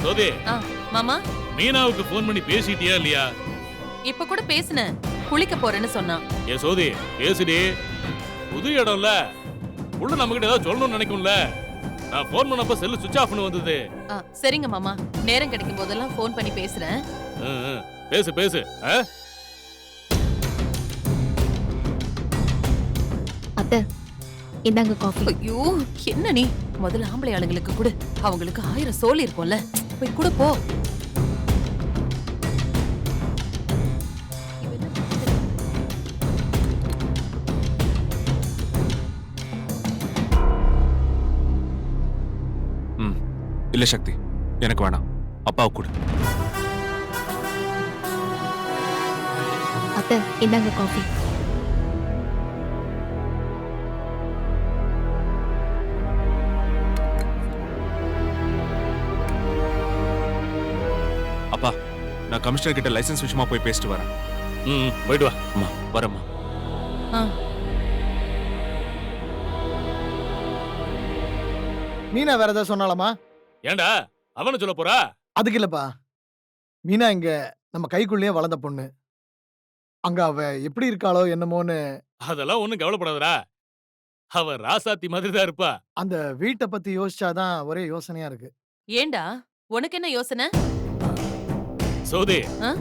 சோதி, மாமா மீனாவுக்கு போன் பண்ணி பேசிட்டியா இல்லையா? இப்ப கூட பேசுனேன், குளிக்க போறேன்னு சொன்னா. ஏ சோதி, பேசுடி. புது இடம்ல, உள்ள நம்மகிட்ட ஏதாவது சொல்லணும்னு நினைக்கும்ல. நான் போன் பண்ணப்ப செல்லு சுவிட்ச் ஆஃப்னு வந்தது. சரிங்க மாமா, நேரம் கிடைக்கும் போதெல்லாம் போன் பண்ணி பேசுறேன். பேசு பேசு. அத்தை, இந்தாங்க காஃபி. ஐயோ, என்ன நீ முதல்ல ஆம்பளை ஆளுங்களுக்கு கூட, அவங்களுக்கு 1000 சோலி இருக்கும்ல, போய் கூட போ. இல்ல சக்தி, எனக்கு வேணாம். அப்பாவுக்கு கொடு. அத்தை, இந்தாங்க காஃபி. அப்பா, நான் கமிஷனர் கிட்ட லைசென்ஸ் விஷயமா போய் பேசிட்டு வரேன். போயிட்டு வா. அம்மா, வரேம்மா. மீனா வேற ஏதாவது சொன்னாலமா? ஏண்டா அவனை சொல்ல போறா? அதுக்கு இல்லப்பா, மீனா இங்க நம்ம கைக்குள்ளேயே வளர்ந்த பொண்ணு. அங்க அவ எப்படி இருக்காளோ என்னமோன்னு. அதெல்லாம் ஒண்ணும் கவலைப்படாதடா, அவ ராசாத்தி மாதிரி தான் இருப்பா. அந்த வீட்டை பத்தி யோசிச்சாதான் ஒரே யோசனையா இருக்கு. ஏண்டா, உனக்கு என்ன யோசனை? சோதி,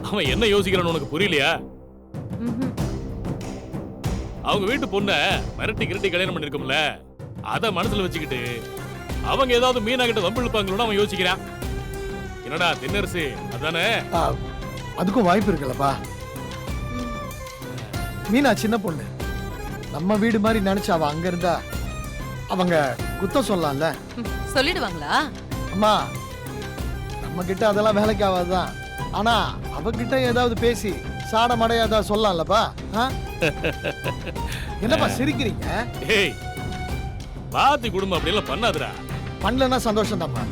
அவன் என்ன யோசிக்கிறான்னு உனக்கு புரியலையா? அவங்க வீட்டு பொண்ண மிரட்டி கிரட்டி கல்யாணம் பண்ணிருக்கும்ல, அத மனசுல வச்சுக்கிட்டு அவங்க ஏதாவது மீனா கிட்ட வம்பு இழுப்பாங்களோன்னு அவன் யோசிக்கிறான். என்னடா தின்னரசு, அதானே? அதுக்கும் வாய்ப்பு இருக்குல்லப்பா. மீனா சின்ன பொண்ணு, நம்ம வீடு மாதிரி நினைச்சு அவ அங்க இருந்தா அவங்க குத்தம் சொல்லலாம்ல. சொல்லிடுவாங்களா? அம்மா, நம்ம கிட்ட அதெல்லாம் வேலைக்கு ஆகாதுதான். ஆனா அவகிட்ட ஏதாவது பேசி சாட மடைய ஏதாவது சொல்லலாம்லப்பா. என்னப்பா சிரிக்கிறீங்க? ஏய், பாத்தி குடும்பம் அப்படி எல்லாம் பண்ணாதுடா. பண்ணலன்னா சந்தோஷம் தான்ப்பா.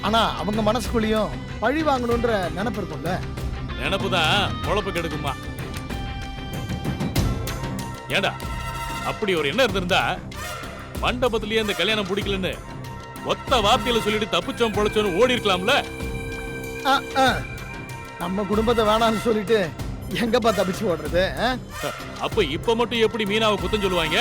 ஆனா அவங்க மனசுக்குள்ளேயும் பழி வாங்கணும்ன்ற நினைப்பு இருக்கும்ல. நினைப்புதான் பொழப்பு கெடுக்குமா? ஏண்டா, அப்படி ஒரு எண்ணம் இருந்திருந்தா மண்டபத்திலேயே அந்த கல்யாணம் பிடிக்கலன்னு ஒத்த வார்த்தையில சொல்லிட்டு தப்பிச்சோம் பொழைச்சோன்னு ஓடி இருக்கலாம்ல. நம்ம குடும்பத்தை வேணாம்னு சொல்லிட்டு எங்கப்பா தப்பிச்சு ஓடுறது? அப்ப இப்ப மட்டும் எப்படி மீனாவை குத்தம் சொல்லுவாங்க?